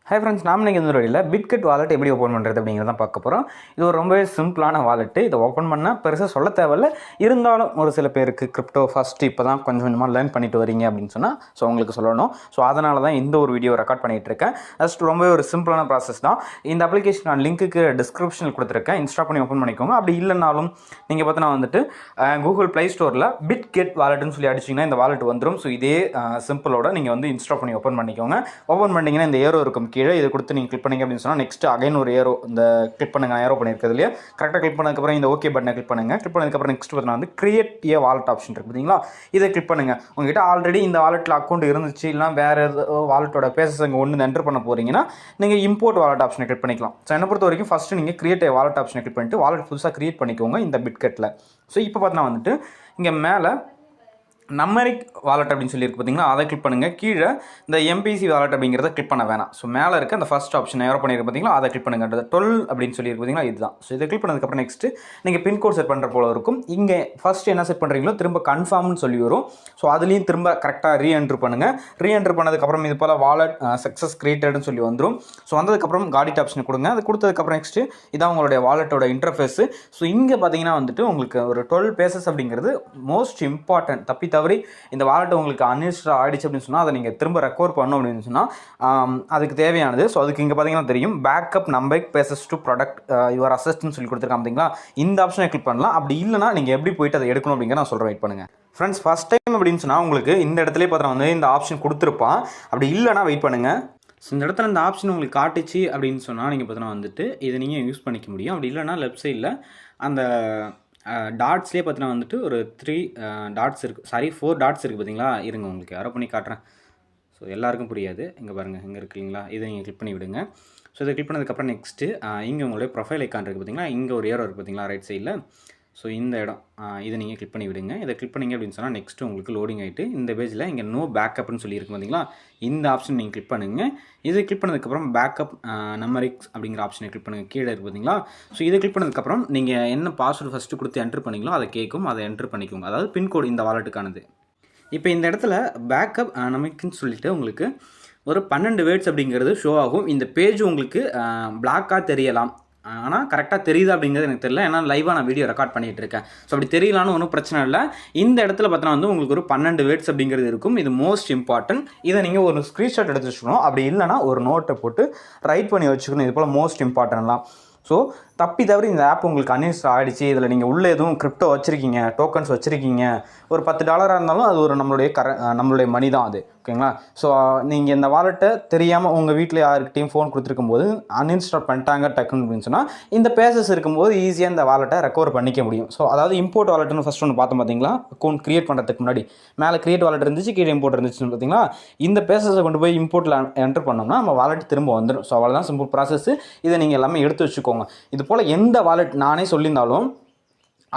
Hi friends, நாம் நீங்கள் இந்த வழியில் பிட்கெட் வாலெட் எப்படி ஓப்பன் பண்ணுறது அப்படிங்கிறத பார்க்க போகிறோம். இது ஒரு ரொம்பவே சிம்பிளான வாலெட்டு. இதை ஓப்பன் பண்ணால் பெருசாக சொல்ல தேவையில்ல. இருந்தாலும் ஒரு சில பேருக்கு கிரிப்டோ ஃபஸ்ட்டு இப்போ தான் கொஞ்சம் கொஞ்சமாக லேர்ன் பண்ணிட்டு வரீங்க அப்படின்னு சொன்னால் உங்களுக்கு சொல்லணும். அதனால தான் இந்த ஒரு வீடியோ ரெக்கார்ட் பண்ணிகிட்டு இருக்கேன். ஜஸ்ட் ரொம்பவே ஒரு சிம்பிளான ப்ராசஸ் தான். இந்த அப்ளிகேஷன் நான் லிங்க்குக்கு டிஸ்கிரிப்ஷனில் கொடுத்துருக்கேன். இன்ஸ்டால் பண்ணி ஓப்பன் பண்ணிக்கோங்க. அப்படி இல்லைனாலும் நீங்கள் பார்த்தீங்கன்னா கூகுள் ப்ளே ஸ்டோரில் பிட்கெட் வாலெட்னு சொல்லி அடிச்சிங்கன்னா இந்த வாலெட் வந்துடும். இதே சிம்பிளோட நீங்கள் இன்ஸ்டால் பண்ணி ஓப்பன் பண்ணிக்கோங்க. ஓப்பன் பண்ணிங்கன்னா இந்த ஏரோ இருக்கும் கீழே, இதை கொடுத்து நீங்கள் கிளிக் பண்ணிங்க அப்படின்னு சொன்னால் நெக்ஸ்ட் அகைன் ஒரு ஏரோ இந்த கிளிக் பண்ணுங்க. ஏரோ பண்ணியிருக்கிறது இல்லையா, கரெக்டாக கிளிக் பண்ணதுக்கப்புறம் இந்த ஓகே பட்டனை கிளிக் பண்ணுங்கள். கிளிக் பண்ணதுக்கப்புறம் நெக்ஸ்ட் பார்த்தீங்கன்னா கிரியேட் ஏ வாலெட் ஆப்ஷன் இருக்குது பார்த்தீங்களா, இதை கிளிக் பண்ணுங்கள். உங்ககிட்ட ஆல்ரெடி இந்த வாலெட்டில் அக்கௌண்ட் இருந்துச்சு, இல்லைனா வேறு வாலெட்டோட பேசஸ் அங்கே ஒன்று என்டர் பண்ண போகிறீங்கன்னா நீங்கள் இம்போர்ட் வாலெட் ஆப்ஷனை கிளிக் பண்ணிக்கலாம். என்னை பொறுத்த வரைக்கும் ஃபஸ்ட்டு நீங்கள் கிரியேட் ஏ வாலெட் ஆப்ஷனை கிளிக் பண்ணிட்டு வாலெட் புதுசாக கிரியேட் பண்ணிக்கோங்க இந்த பிட்கெட்டில். இப்போ பார்த்தீங்கன்னா இங்கே மேலே நம்மரிக் வாலெட் அப்படின்னு சொல்லியிருக்கு பார்த்தீங்களா, அதை கிளிக் பண்ணுங்கள். கீழே இந்த எம்பிசி வாலெட் அப்படிங்கிறத கிளிக் பண்ண வேணாம். மேலே இருக்க அந்த ஃபஸ்ட் ஆப்ஷன் ஏரோ பண்ணியிருக்கு பார்த்தீங்களா, அதை கிளிக் பண்ணுங்கள். 12 அப்படின்னு சொல்லியிருக்கு பார்த்தீங்களா, இதுதான். இதை கிளிக் பண்ணதுக்கப்புறம் நெக்ஸ்ட்டு நீங்கள் பின்கோட் செட் பண்ணுற போல இருக்கும். இங்கே ஃபஸ்ட்டு என்ன செட் பண்ணுறீங்களோ திரும்ப கன்ஃபார்ம்னு சொல்லி வரும். அதுலேயும் திரும்ப கரெக்டாக ரீஎன்ட்ரு பண்ணுங்கள். ரீஎன்ட்ரு பண்ணதுக்கப்புறம் இது போல் வாலெட் சக்ஸஸ் கிரியேட்டட்னு சொல்லி வந்துடும். வந்ததுக்கப்புறம் காடிட் ஆப்ஷன் கொடுங்க. அது கொடுத்ததுக்கப்புறம் நெக்ஸ்ட்டு இதான் உங்களுடைய வாலெட்டோட இன்டர்ஃபேஸு. இங்கே பார்த்தீங்கன்னா உங்களுக்கு ஒரு 12 பேசஸ் அப்படிங்கிறது மோஸ்ட் இம்பார்ட்டன்ட். தப்பி தவறி இந்த வாலெட் உங்களுக்கு அன்இன்ஸ்டால் ஆகிடுச்சு அப்படின்னு சொன்னால் அதை நீங்கள் திரும்ப ரெக்கவர் பண்ணணும் அப்படின்னு சொன்னால் அதுக்கு தேவையானது. அதுக்கு இங்கே பார்த்தீங்கன்னா தெரியும் backup number basis to protect your அசஸ்ட்னு சொல்லி கொடுத்துருக்காங்க பார்த்தீங்களா, இந்த ஆப்ஷனை கிளிக் பண்ணலாம். அப்படி இல்லைனா நீங்கள் எப்படி போயிட்டு அதை எடுக்கணும் அப்படிங்கிற நான் சொல்கிறேன். வெயிட் பண்ணுங்கள் ஃப்ரெண்ட்ஸ். ஃபஸ்ட் டைம் அப்படின்னு சொன்னால் உங்களுக்கு இந்த இடத்துல பார்த்தா இந்த ஆப்ஷன் கொடுத்துருப்பான். அப்படி இல்லைனா வெயிட் பண்ணுங்கள். இந்த இடத்துல இந்த ஆப்ஷன் உங்களுக்கு காட்டுச்சு அப்படின்னு சொன்னால் நீங்கள் பார்த்தீங்கன்னா இதை நீங்கள் யூஸ் பண்ணிக்க முடியும். அப்படி இல்லைனா லெஃப்ட் சைடில் அந்த டாட்ஸ்லேயே பார்த்தீங்கன்னா ஒரு 3 டாட்ஸ் இருக்குது, 4 டாட்ஸ் இருக்குது பார்த்தீங்களா. இருங்க உங்களுக்கு யாரோ பண்ணி காட்டுறேன். எல்லாருக்கும் புரியாது. இங்கே பாருங்கள், இங்கே இருக்கு இல்லைங்களா, இதை நீங்கள் கிளிக் பண்ணி விடுங்க. இதை கிளிக் பண்ணதுக்கப்புறம் நெக்ஸ்ட்டு இங்கே உங்களுடைய ப்ரொஃபைல் ஐக்கான் இருக்குது பார்த்தீங்களா, இங்கே ஒரு ஏரோ இருக்குது பார்த்தீங்களா ரைட் சைடில். இந்த இடம் இதை நீங்கள் கிளிக் பண்ணி விடுங்க. இதை கிளிக் பண்ணிங்க அப்படின்னு சொன்னால் நெக்ஸ்ட்டு உங்களுக்கு லோடிங் ஆகிட்டு இந்த பேஜில் இங்கே நோ பேக்கப்னு சொல்லியிருக்கு பார்த்தீங்களா, இந்த ஆப்ஷன் நீங்கள் கிளிக் பண்ணுங்கள். இதை கிளிக் பண்ணதுக்கப்புறம் பேக்கப் நம்மரிக்ஸ் அப்படிங்கிற ஆப்ஷனை கிளிக் பண்ணுங்கள். கீழே இருக்குது பார்த்தீங்களா. இதை கிளிக் பண்ணதுக்கப்புறம் நீங்கள் என்ன பாஸ்வேர்டு ஃபஸ்ட்டு கொடுத்து என்ட்ரு பண்ணிங்களோ அதை கேட்கும், அதை என்ட்ரு பண்ணிக்கோங்க. அதாவது பின்கோடு இந்த வாலெட்டுக்கானது. இப்போ இந்த இடத்துல பேக்கப் நம்மரிக்ஸ்னு சொல்லிட்டு உங்களுக்கு ஒரு 12 வேர்ட்ஸ் அப்படிங்கிறது ஷோ ஆகும். இந்த பேஜ் உங்களுக்கு பிளாக்காக தெரியலாம், ஆனால் கரெக்டாக தெரியுது அப்படிங்கிறது எனக்கு தெரியல. ஏன்னா லைவாக நான் வீடியோ ரெக்கார்ட் பண்ணிகிட்டு இருக்கேன். அப்படி தெரியலான்னு ஒன்றும் பிரச்சனை இல்லை. இந்த இடத்துல பார்த்தீங்கன்னா உங்களுக்கு ஒரு 12 வேர்ட்ஸ் அப்படிங்கிறது இருக்கும். இது மோஸ்ட் இம்பார்ட்டன்ட். இதை நீங்கள் ஒரு ஸ்க்ரீன்ஷாட் எடுத்து வச்சுக்கணும். அப்படி இல்லைனா ஒரு நோட்டை போட்டு ரைட் பண்ணி வச்சுக்கணும். இது போல் மோஸ்ட் இம்பார்ட்டன்ட்லாம். தப்பி தவிர இந்த ஆப் உங்களுக்கு அன்இன்ஸ்டால் ஆகிடுச்சு, இதில் நீங்கள் உள்ளே எதுவும் கிரிப்டோ வச்சுருக்கீங்க, டோக்கன்ஸ் வச்சுருக்கீங்க, ஒரு $10 இருந்தாலும் அது ஒரு நம்மளுடைய மணி தான் அது, ஓகேங்களா. நீங்கள் இந்த வாலெட்டை தெரியாமல் உங்கள் வீட்டில் யாருக்கிட்டையும் ஃபோன் கொடுத்துருக்கும் போது அன்இன்ஸ்டால் பண்ணிட்டாங்க டக்குன்னு அப்படின்னு சொன்னால் இந்த பேசஸ் இருக்கும்போது ஈஸியாக இந்த வாலெட்டை ரெக்கவர் பண்ணிக்க முடியும். அதாவது இம்போர்ட் வாலெட்னு ஃபஸ்ட் ஒன்று பார்த்தோம் பார்த்தீங்களா, அக்கௌண்ட் கிரியேட் பண்ணுறதுக்கு முன்னாடி மேலே கிரியேட் வாலெட் இருந்துச்சு, கீழே இம்போர்ட் இருந்துச்சுன்னு பார்த்தீங்களா. இந்த பேசஸை கொண்டு போய் இம்போர்ட்டில் என்டர் பண்ணோம்னா நம்ம வாலெட் திரும்ப வந்துடும். அவ்வளோதான் சிம்பிள் ப்ராசஸ். இதை நீங்கள் எல்லாமே எடுத்து வச்சுக்கோங்க. இது போல் எந்த வாலெட் நானே சொல்லியிருந்தாலும்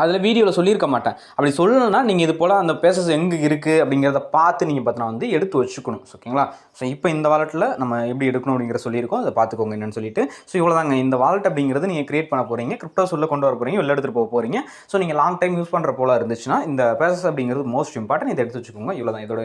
அதில் வீடியோவில் சொல்லியிருக்க மாட்டேன். அப்படி சொல்லணும்னா நீங்கள் இது போல் அந்த பேசஸ் எங்கே இருக்குது அப்படிங்கிறத பார்த்து நீங்கள் பார்த்தீங்கன்னா எடுத்து வச்சுக்கணும், ஓகேங்களா. இப்போ இந்த வாலெட்டில் நம்ம எப்படி எடுக்கணும் அப்படிங்கிற சொல்லியிருக்கோம், அதை பார்த்துக்கோங்க என்னென்னு சொல்லிட்டு. இவ்வளோதாங்க இந்த வாலெட் அப்படிங்கிறது நீங்கள் கிரியேட் பண்ண போகிறீங்க, கிரிப்டோ சொல்ல கொண்டு வர போகிறீங்க, வெளில எடுத்துகிட்டு போக போகிறீங்க. நீங்கள் லாங் டைம் யூஸ் பண்ணுற போல இருந்துச்சுன்னா இந்த பேசஸ் அப்படிங்கிறது மோஸ்ட் இம்பார்ட்டன்ட். இதை எடுத்து வச்சுக்கோங்க. இவ்வளோதான் இதோட